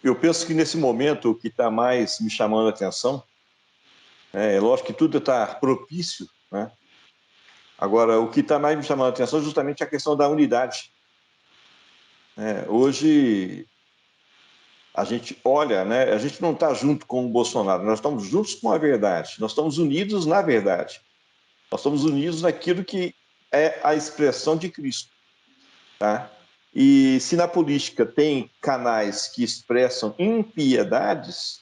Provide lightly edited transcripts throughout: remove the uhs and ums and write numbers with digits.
Eu penso que nesse momento o que está mais me chamando a atenção, é lógico que tudo está propício, né? Agora, o que está mais me chamando a atenção é justamente a questão da unidade. Hoje, a gente olha, né? A gente não está junto com o Bolsonaro, nós estamos juntos com a verdade, nós estamos unidos na verdade, nós estamos unidos naquilo que é a expressão de Cristo, tá? E se na política tem canais que expressam impiedades,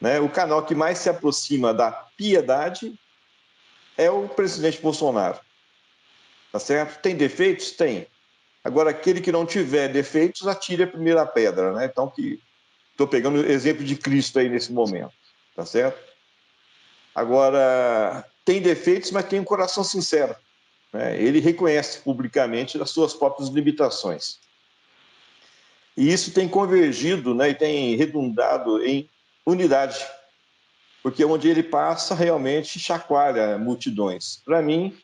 né, o canal que mais se aproxima da piedade é o presidente Bolsonaro, tá certo? Tem defeitos? Tem. Agora, aquele que não tiver defeitos, atire a primeira pedra, né? Então, que estou pegando o exemplo de Cristo aí nesse momento, tá certo? Agora, tem defeitos, mas tem um coração sincero, né? Ele reconhece publicamente as suas próprias limitações. E isso tem convergido, né, e tem redundado em unidade, porque onde ele passa, realmente chacoalha multidões. Para mim,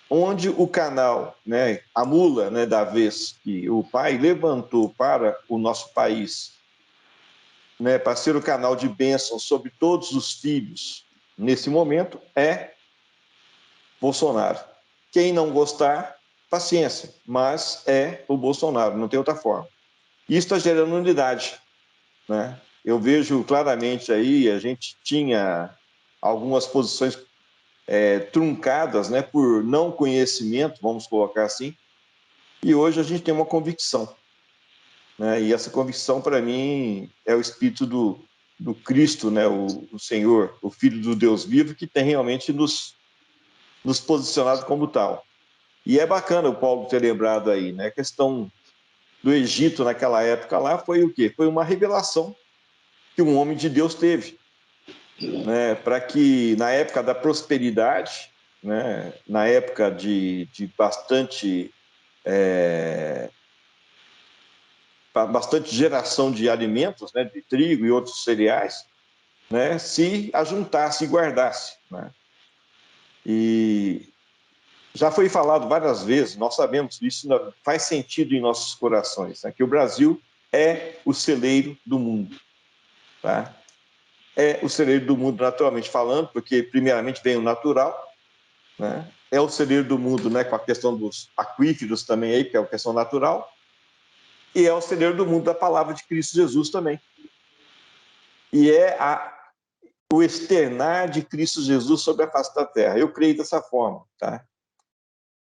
onde o canal, né, a mula, né, da vez que o pai levantou para o nosso país, né, para ser o canal de bênção sobre todos os filhos nesse momento, é Bolsonaro. Quem não gostar, paciência, mas é o Bolsonaro, não tem outra forma. Isso está gerando unidade, né? Eu vejo claramente aí, a gente tinha algumas posições truncadas, né, por não conhecimento, vamos colocar assim, e hoje a gente tem uma convicção, né? E essa convicção, para mim, é o espírito do Cristo, né? O Senhor, o Filho do Deus vivo, que tem realmente nos posicionado como tal. E é bacana o Paulo ter lembrado aí, né? A questão do Egito naquela época lá foi o quê? Foi uma revelação que um homem de Deus teve, né? Para que na época da prosperidade, né? Na época de bastante geração de alimentos, né? De trigo e outros cereais, né? Se ajuntasse e guardasse, né? E já foi falado várias vezes, nós sabemos que isso faz sentido em nossos corações, né? Que o Brasil é o celeiro do mundo, tá? É o celeiro do mundo naturalmente falando, porque primeiramente vem o natural, né? É o celeiro do mundo, né, com a questão dos aquíferos também aí, que é a questão natural, e é o celeiro do mundo da palavra de Cristo Jesus também. E é o externar de Cristo Jesus sobre a face da terra. Eu creio dessa forma, tá?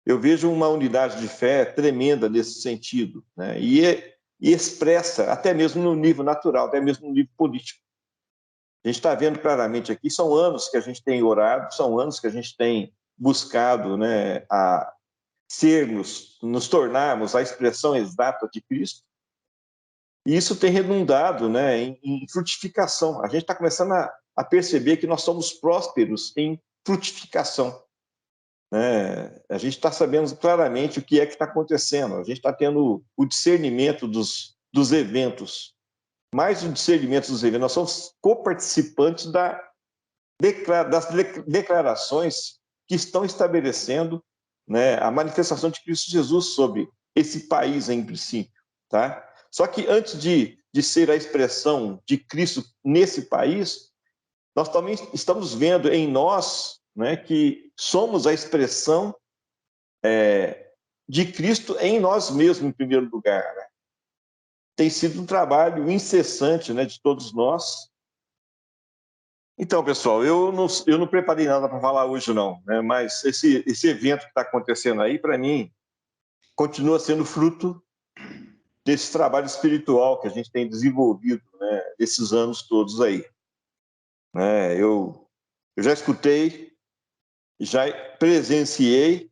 Eu vejo uma unidade de fé tremenda nesse sentido, né? E expressa até mesmo no nível natural, até mesmo no nível político. A gente está vendo claramente aqui, são anos que a gente tem orado, são anos que a gente tem buscado, né, a sermos, nos tornarmos a expressão exata de Cristo, e isso tem redundado, né, em frutificação. A gente está começando a perceber que nós somos prósperos em frutificação, né? A gente está sabendo claramente o que é que está acontecendo, a gente está tendo o discernimento dos eventos, mais o discernimento dos eventos, nós somos coparticipantes das declarações que estão estabelecendo, né, a manifestação de Cristo Jesus sobre esse país em princípio, tá? Só que antes de ser a expressão de Cristo nesse país, nós também estamos vendo em nós, né, que somos a expressão de Cristo em nós mesmos, em primeiro lugar, né? Tem sido um trabalho incessante, né, de todos nós. Então, pessoal, eu não preparei nada para falar hoje, não, né? Mas esse evento que está acontecendo aí, para mim, continua sendo fruto desse trabalho espiritual que a gente tem desenvolvido, né, esses anos todos aí, né? Eu já escutei, já presenciei,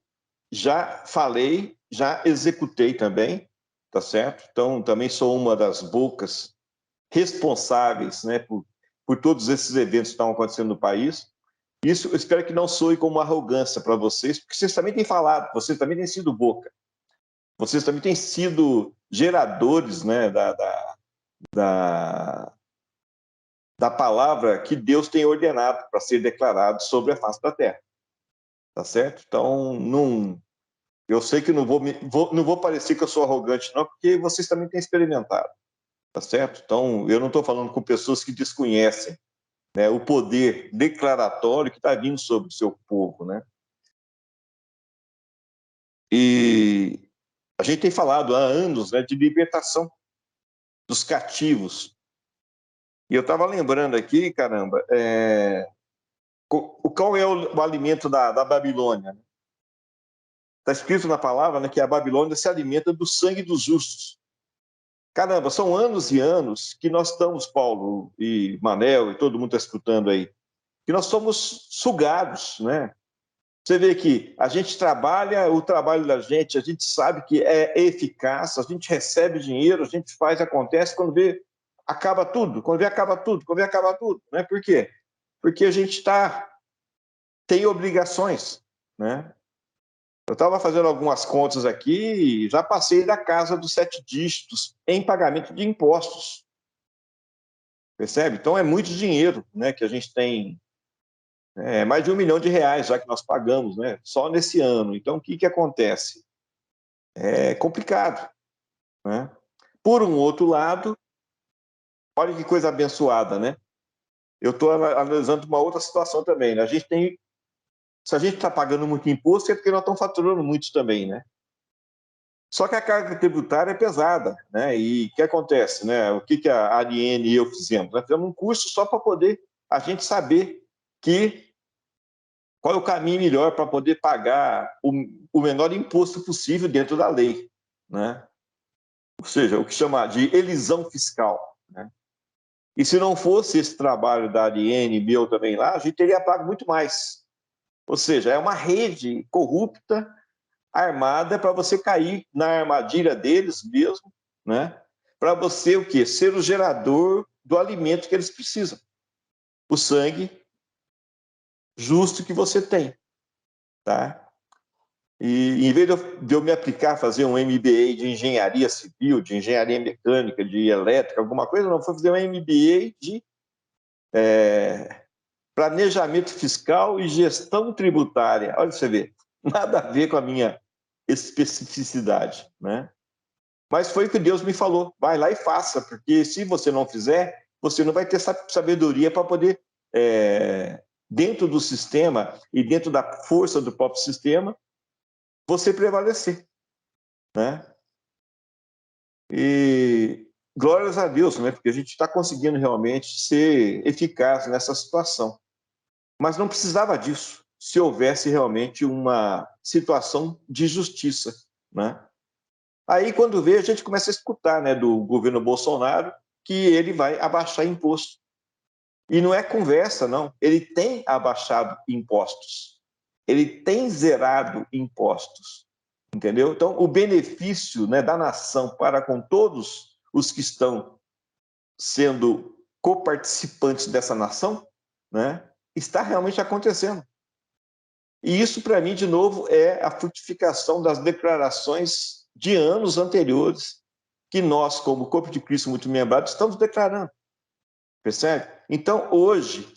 já falei, já executei também, tá certo? Então, também sou uma das bocas responsáveis, né, por todos esses eventos que estão acontecendo no país. Isso eu espero que não soe como arrogância para vocês, porque vocês também têm falado, vocês também têm sido boca, vocês também têm sido geradores, né, da, da palavra que Deus tem ordenado para ser declarado sobre a face da terra, tá certo? Então, não, eu sei que não vou parecer que eu sou arrogante, não, porque vocês também têm experimentado. tá certo? Então, eu não estou falando com pessoas que desconhecem, né, o poder declaratório que está vindo sobre o seu povo, né? E a gente tem falado há anos, né, de libertação dos cativos. E eu estava lembrando aqui, caramba, qual é o alimento da Babilônia? Está escrito na palavra, né, que a Babilônia se alimenta do sangue dos justos. Caramba, são anos e anos que nós estamos, Paulo e Manel e todo mundo está escutando aí, que nós somos sugados, né? Você vê que a gente trabalha, o trabalho da gente, a gente sabe que é eficaz, a gente recebe dinheiro, a gente faz, acontece, quando vê, acaba tudo, quando vê, acaba tudo, quando vê, acaba tudo, né? Por quê? Porque a gente tem obrigações, né? Eu estava fazendo algumas contas aqui e já passei da casa dos 7 dígitos em pagamento de impostos, percebe? Então é muito dinheiro, né, que a gente tem, mais de R$ 1 milhão já que nós pagamos, né, só nesse ano. Então o que acontece? É complicado, né? Por um outro lado, olha que coisa abençoada, né? Eu estou analisando uma outra situação também, né? Se a gente está pagando muito imposto, é porque nós estamos faturando muito também, né? Só que a carga tributária é pesada, né? E o que acontece, né? O que a Ariane e eu fizemos? Nós fizemos um curso só para poder a gente saber qual é o caminho melhor para poder pagar o menor imposto possível dentro da lei, né? Ou seja, o que chama de elisão fiscal, né? E se não fosse esse trabalho da Ariane e meu também lá, a gente teria pago muito mais. Ou seja, é uma rede corrupta armada para você cair na armadilha deles mesmo, né? Para você o quê? Ser o gerador do alimento que eles precisam. O sangue justo que você tem, tá? E em vez de eu me aplicar a fazer um MBA de engenharia civil, de engenharia mecânica, de elétrica, alguma coisa, não, foi fazer um MBA de planejamento fiscal e gestão tributária. Olha você vê, nada a ver com a minha especificidade, né? Mas foi o que Deus me falou, vai lá e faça, porque se você não fizer, você não vai ter sabedoria para poder, dentro do sistema e dentro da força do próprio sistema, você prevalecer, né? E glórias a Deus, né? Porque a gente está conseguindo realmente ser eficaz nessa situação. Mas não precisava disso, se houvesse realmente uma situação de justiça, né? Aí, quando vê, a gente começa a escutar, né, do governo Bolsonaro que ele vai abaixar imposto. E não é conversa, não. Ele tem abaixado impostos. Ele tem zerado impostos. Entendeu? Então, o benefício, né, da nação para com todos os que estão sendo coparticipantes dessa nação, né, está realmente acontecendo. E isso, para mim, de novo, é a frutificação das declarações de anos anteriores que nós, como corpo de Cristo muito membrado, estamos declarando. Percebe? Então, hoje,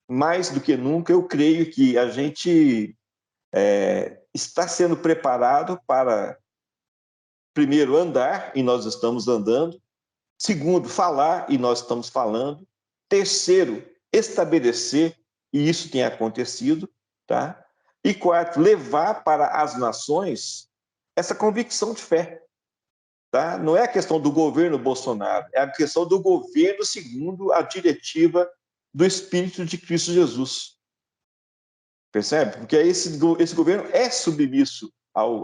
mais do que nunca, eu creio que a gente está sendo preparado para, primeiro, andar, e nós estamos andando. Segundo, falar, e nós estamos falando. Terceiro, estabelecer, e isso tem acontecido, tá? E quarto, levar para as nações essa convicção de fé, tá? Não é a questão do governo Bolsonaro, é a questão do governo segundo a diretiva do Espírito de Cristo Jesus. Percebe? Porque esse governo é submisso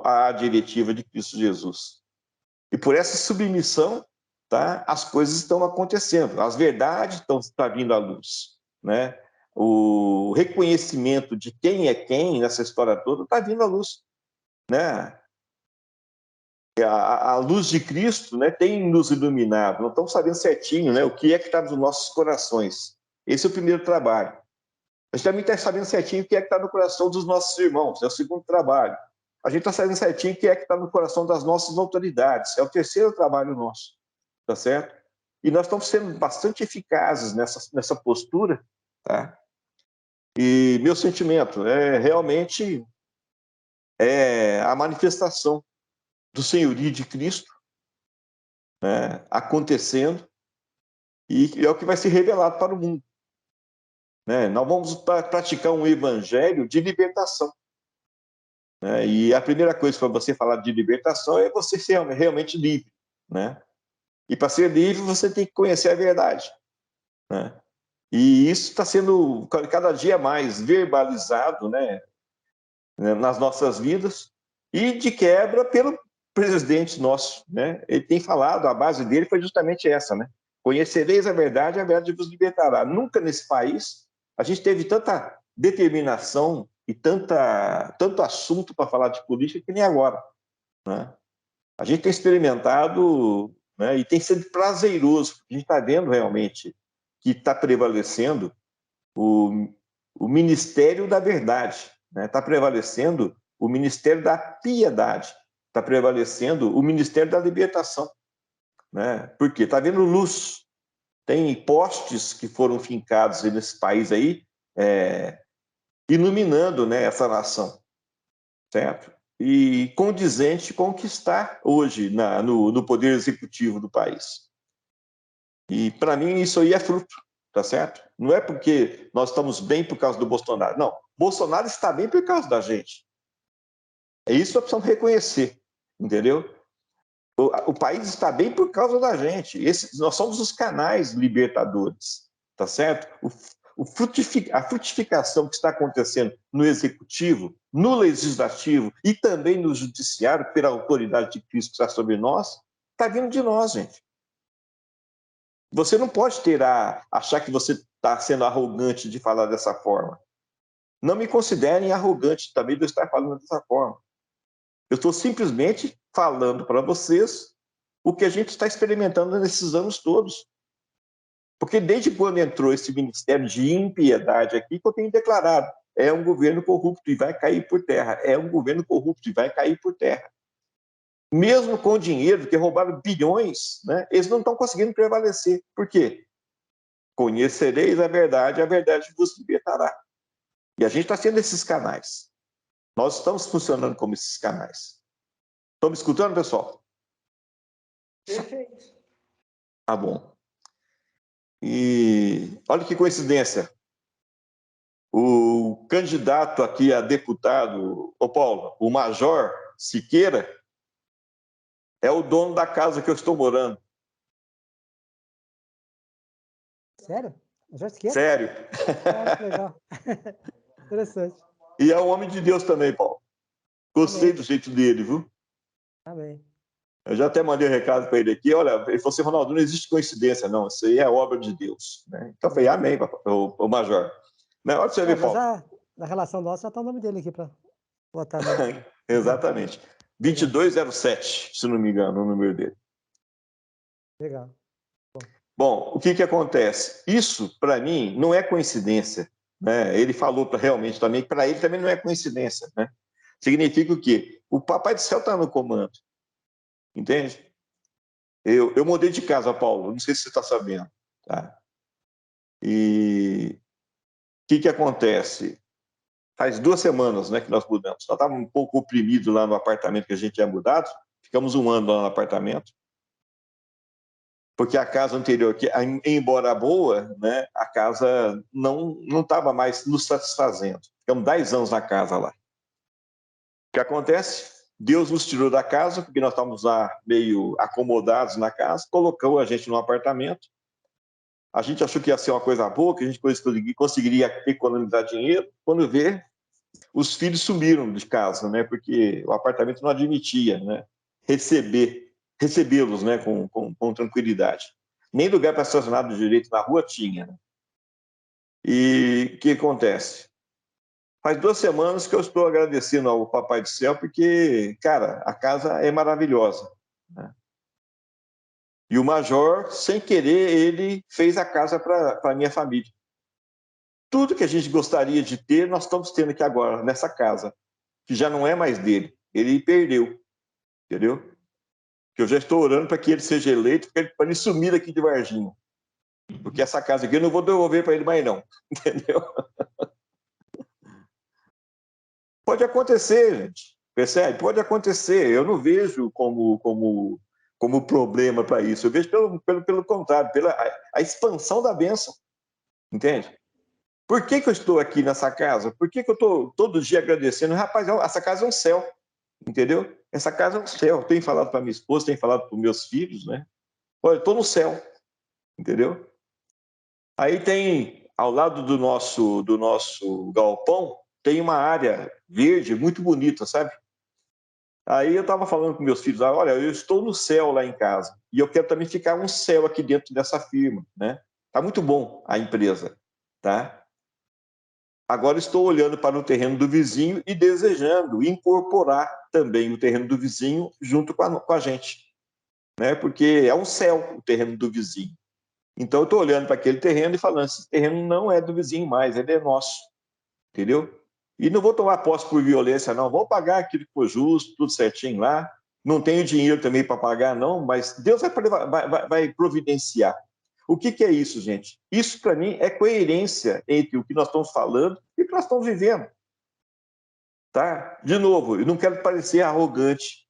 à diretiva de Cristo Jesus. E por essa submissão, tá, as coisas estão acontecendo, as verdades estão vindo à luz, né? O reconhecimento de quem é quem nessa história toda está vindo à luz, né? A luz de Cristo, né, tem nos iluminado, não estamos sabendo certinho, né, o que é que está nos nossos corações. Esse é o primeiro trabalho. A gente também está sabendo certinho o que é que está no coração dos nossos irmãos, é o segundo trabalho. A gente está sabendo certinho o que é que está no coração das nossas autoridades, é o terceiro trabalho nosso, tá certo? E nós estamos sendo bastante eficazes nessa postura, tá? E meu sentimento é realmente a manifestação do senhorio de Cristo, né, acontecendo, e é o que vai ser revelado para o mundo. Né? Nós vamos praticar um evangelho de libertação. Né? E a primeira coisa para você falar de libertação é você ser realmente livre. Né? E para ser livre, você tem que conhecer a verdade. Né? E isso está sendo cada dia mais verbalizado, né, nas nossas vidas, e de quebra pelo presidente nosso. Né? Ele tem falado, a base dele foi justamente essa, né? Conhecereis a verdade vos libertará. Nunca nesse país a gente teve tanta determinação e tanto assunto para falar de política que nem agora. Né? A gente tem experimentado, né, e tem sido prazeroso. A gente está vendo realmente que está prevalecendo o, o ministério da verdade, né? Está prevalecendo o ministério da piedade, está prevalecendo o ministério da libertação. Né? Por quê? Está havendo luz. Tem postes que foram fincados nesse país aí, iluminando, né, essa nação, certo? E condizente com o que está hoje no poder executivo do país. E, para mim, isso aí é fruto, tá certo? Não é porque nós estamos bem por causa do Bolsonaro. Não, Bolsonaro está bem por causa da gente. É isso que nós precisamos reconhecer, entendeu? O país está bem por causa da gente. Nós somos os canais libertadores, tá certo? A frutificação que está acontecendo no executivo, no legislativo e também no judiciário, pela autoridade de Cristo que está sobre nós, está vindo de nós, gente. Você não pode achar que você está sendo arrogante de falar dessa forma. Não me considerem arrogante também de eu estar falando dessa forma. Eu estou simplesmente falando para vocês o que a gente está experimentando nesses anos todos. Porque desde quando entrou esse ministério de impiedade aqui, que eu tenho declarado, é um governo corrupto e vai cair por terra. É um governo corrupto e vai cair por terra. Mesmo com o dinheiro, que roubaram bilhões, né, eles não estão conseguindo prevalecer. Por quê? Conhecereis a verdade vos libertará. E a gente está sendo esses canais. Nós estamos funcionando como esses canais. Estão me escutando, pessoal? Perfeito. Tá bom. E olha que coincidência. O candidato aqui a deputado, ô Paulo, o Major Siqueira, é o dono da casa que eu estou morando. Sério? Major Siqueira? Sério. Ah, que legal. Interessante. E é um homem de Deus também, Paulo. Gostei Amém. do jeito dele, viu? Amém. Eu já até mandei um recado para ele aqui. Olha, ele falou assim, Ronaldo, não existe coincidência, não. Isso aí é obra de Deus. Né? Então eu falei, amém, o Major. Né? Olha pra você ver, Já, Paulo. já, na relação nossa, já está o nome dele aqui para botar no. Exatamente. Legal. 2207, se não me engano, o número dele. Legal. Bom, o que acontece? Isso, para mim, não é coincidência. Né? Ele falou realmente também que para ele também não é coincidência. Né? Significa o quê? O Papai do Céu está no comando. Entende? Eu mudei de casa, Paulo, não sei se você está sabendo. Tá? E o que acontece? Faz 2 semanas, né, que nós mudamos. Nós estávamos um pouco oprimidos lá no apartamento que a gente tinha mudado. Ficamos 1 ano lá no apartamento. Porque a casa anterior, que embora boa, né, a casa não estava mais nos satisfazendo. Ficamos 10 anos na casa lá. O que acontece? Deus nos tirou da casa, porque nós estávamos lá meio acomodados na casa, colocou a gente no apartamento. A gente achou que ia ser uma coisa boa, que a gente conseguiria economizar dinheiro. Quando vê, os filhos sumiram de casa, né, porque o apartamento não admitia, né, recebê-los, né, com tranquilidade. Nem lugar para estacionar do direito na rua tinha. Né? E o que acontece? Faz 2 semanas que eu estou agradecendo ao Papai do Céu, porque, cara, a casa é maravilhosa. Né? E o Major, sem querer, ele fez a casa para a minha família. Tudo que a gente gostaria de ter, nós estamos tendo aqui agora, nessa casa, que já não é mais dele. Ele perdeu, entendeu? Que eu já estou orando para que ele seja eleito, para ele sumir aqui de Varginha. Porque essa casa aqui eu não vou devolver para ele mais não, entendeu? Pode acontecer, gente, percebe? Pode acontecer. Eu não vejo como como problema para isso. Eu vejo pelo contrário, pela a expansão da bênção, entende? Por que eu estou aqui nessa casa? Por que eu estou todo dia agradecendo? Rapaz, essa casa é um céu, entendeu? Essa casa é um céu. Tenho falado para minha esposa, tenho falado para os meus filhos, né? Olha, eu estou no céu, entendeu? Aí tem, ao lado do nosso galpão, tem uma área verde muito bonita, sabe? Aí eu estava falando com meus filhos, olha, eu estou no céu lá em casa e eu quero também ficar um céu aqui dentro dessa firma, né? Tá muito bom a empresa, tá? Agora estou olhando para o terreno do vizinho e desejando incorporar também o terreno do vizinho junto com a gente, né? Porque é um céu o terreno do vizinho. Então eu estou olhando para aquele terreno e falando, esse terreno não é do vizinho mais, ele é nosso, entendeu? E não vou tomar posse por violência, não. Vou pagar aquilo que for justo, tudo certinho lá. Não tenho dinheiro também para pagar, não, mas Deus vai providenciar. O que é isso, gente? Isso, para mim, é coerência entre o que nós estamos falando e o que nós estamos vivendo. Tá? De novo, eu não quero parecer arrogante,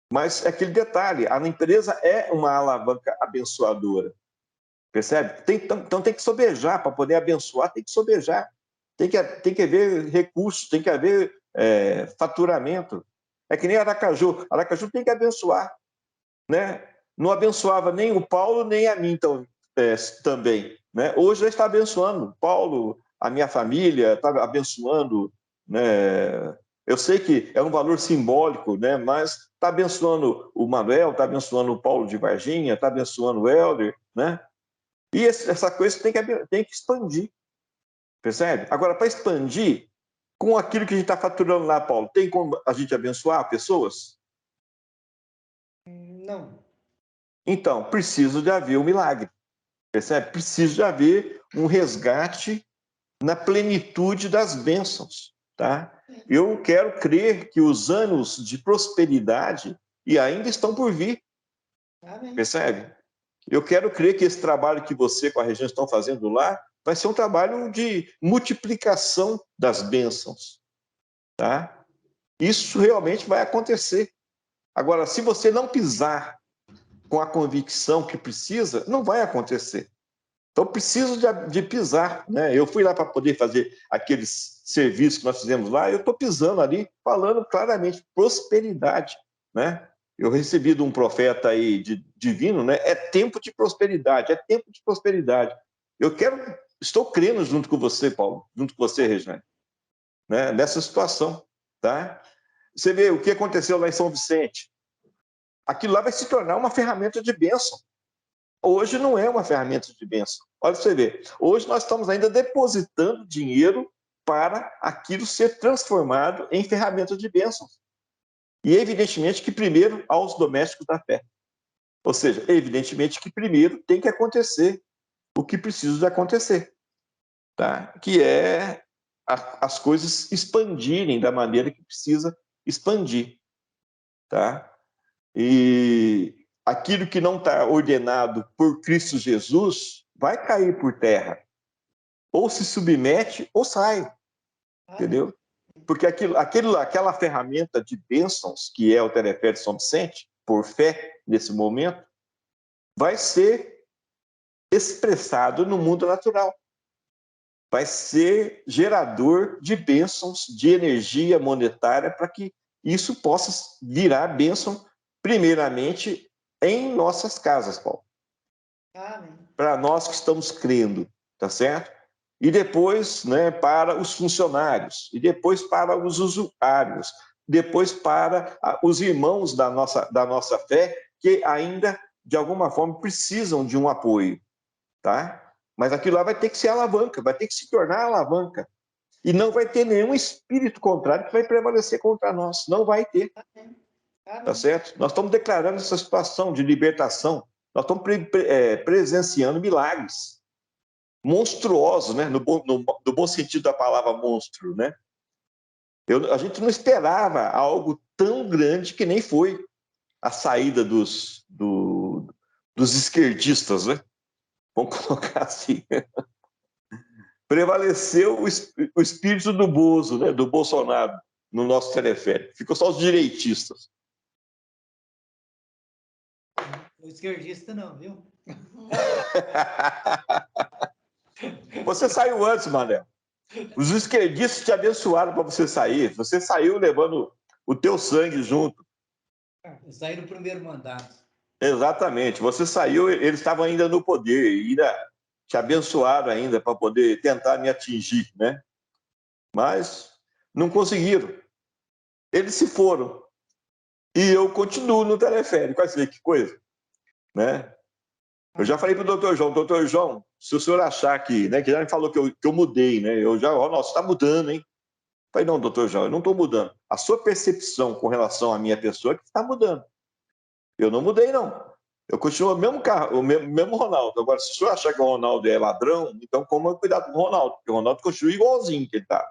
mas é aquele detalhe: a empresa é uma alavanca abençoadora. Percebe? Então tem que sobejar para poder abençoar, tem que sobejar. Tem que haver recursos, tem que haver faturamento. É que nem Aracaju. Aracaju tem que abençoar, né? Não abençoava nem o Paulo, nem a mim então, também. Né? Hoje já está abençoando. Paulo, a minha família, está abençoando. Né? Eu sei que é um valor simbólico, né? Mas está abençoando o Manuel, está abençoando o Paulo de Varginha, está abençoando o Helder, né? E essa coisa tem que expandir, percebe? Agora, para expandir, com aquilo que a gente está faturando lá, Paulo, tem como a gente abençoar pessoas? Não. Então, preciso de haver um milagre, percebe? Preciso de haver um resgate na plenitude das bênçãos, tá? Eu quero crer que os anos de prosperidade e ainda estão por vir, percebe? Eu quero crer que esse trabalho que você com a região estão fazendo lá vai ser um trabalho de multiplicação das bênçãos, tá? Isso realmente vai acontecer. Agora, se você não pisar com a convicção que precisa, não vai acontecer. Então, preciso de pisar, né? Eu fui lá para poder fazer aqueles serviços que nós fizemos lá, eu estou pisando ali, falando claramente prosperidade, né? Eu recebi de um profeta aí divino, né? É tempo de prosperidade, é tempo de prosperidade. Estou crendo junto com você, Paulo, junto com você, Regina, né? Nessa situação, tá? Você vê o que aconteceu lá em São Vicente. Aquilo lá vai se tornar uma ferramenta de bênção. Hoje não é uma ferramenta de bênção. Olha para você ver. Hoje nós estamos ainda depositando dinheiro para aquilo ser transformado em ferramenta de bênçãos. E evidentemente que primeiro aos domésticos da fé. Ou seja, evidentemente que primeiro tem que acontecer o que precisa de acontecer, tá? Que é as coisas expandirem da maneira que precisa expandir, tá? E aquilo que não está ordenado por Cristo Jesus vai cair por terra. Ou se submete ou sai, entendeu? Porque aquela ferramenta de bênçãos, que é o teleférico de São Vicente, por fé, nesse momento, vai ser expressado no mundo natural. Vai ser gerador de bênçãos, de energia monetária, para que isso possa virar bênção, primeiramente, em nossas casas, Paulo. Para nós que estamos crendo, tá certo? E depois, né, para os funcionários, e depois para os usuários, depois para os irmãos da nossa fé, que ainda, de alguma forma, precisam de um apoio, tá? Mas aquilo lá vai ter que ser alavanca, vai ter que se tornar alavanca. E não vai ter nenhum espírito contrário que vai prevalecer contra nós. Não vai ter. Tá certo? Nós estamos declarando essa situação de libertação. Nós estamos presenciando milagres monstruosos, né? No bom sentido da palavra monstro, né? A gente não esperava algo tão grande que nem foi a saída dos esquerdistas, né? Vamos colocar assim. Prevaleceu o espírito do Bozo, né? Do Bolsonaro, no nosso teleférico. Ficou só os direitistas. O esquerdista não, viu? Você saiu antes, Manel. Os esquerdistas te abençoaram para você sair. Você saiu levando o teu sangue junto. Eu saí no primeiro mandato. Exatamente. Você saiu, eles estavam ainda no poder, e ainda te abençoaram ainda para poder tentar me atingir, né? Mas não conseguiram. Eles se foram. E eu continuo no teleférico. Olha aí que coisa, né? Eu já falei para o doutor João, se o senhor achar que, né, que já me falou que eu mudei, né? Eu já, nossa, está mudando, hein? Falei, não, doutor João, eu não estou mudando. A sua percepção com relação à minha pessoa é que está mudando. Eu não mudei, não. Eu continuo o mesmo carro, o mesmo Ronaldo. Agora, se o senhor achar que o Ronaldo é ladrão, então como cuidado com o Ronaldo? Porque o Ronaldo continua igualzinho que ele está.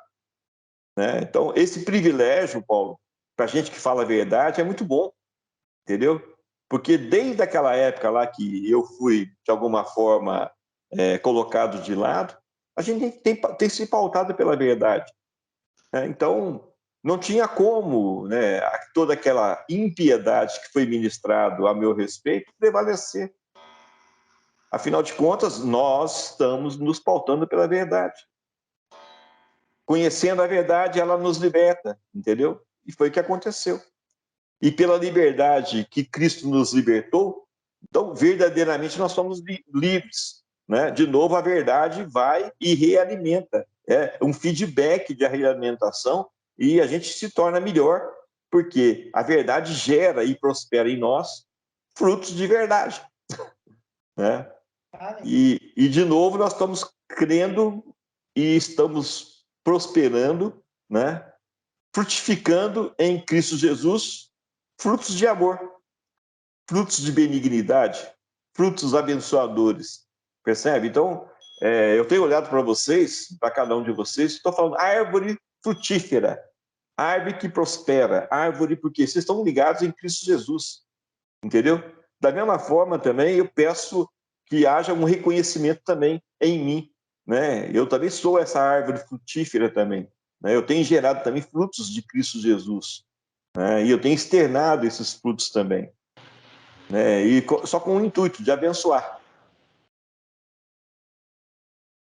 Né? Então, esse privilégio, Paulo, para a gente que fala a verdade, é muito bom, entendeu? Porque desde aquela época lá que eu fui, de alguma forma, colocado de lado, a gente tem se pautado pela verdade. Né? Então, não tinha como, né, toda aquela impiedade que foi ministrado a meu respeito prevalecer. Afinal de contas, nós estamos nos pautando pela verdade. Conhecendo a verdade, ela nos liberta, entendeu? E foi o que aconteceu. E pela liberdade que Cristo nos libertou, então verdadeiramente nós somos livres. Né? De novo, a verdade vai e realimenta. É um feedback de realimentação e a gente se torna melhor, porque a verdade gera e prospera em nós frutos de verdade. Né? E de novo, nós estamos crendo e estamos prosperando, né? Frutificando em Cristo Jesus frutos de amor, frutos de benignidade, frutos abençoadores. Percebe? Então, eu tenho olhado para vocês, para cada um de vocês, estou falando árvore frutífera, árvore que prospera, árvore porque vocês estão ligados em Cristo Jesus, entendeu? Da mesma forma também eu peço que haja um reconhecimento também em mim, né? Eu também sou essa árvore frutífera também, né? Eu tenho gerado também frutos de Cristo Jesus, né? E eu tenho externado esses frutos também, né? E só com o intuito de abençoar,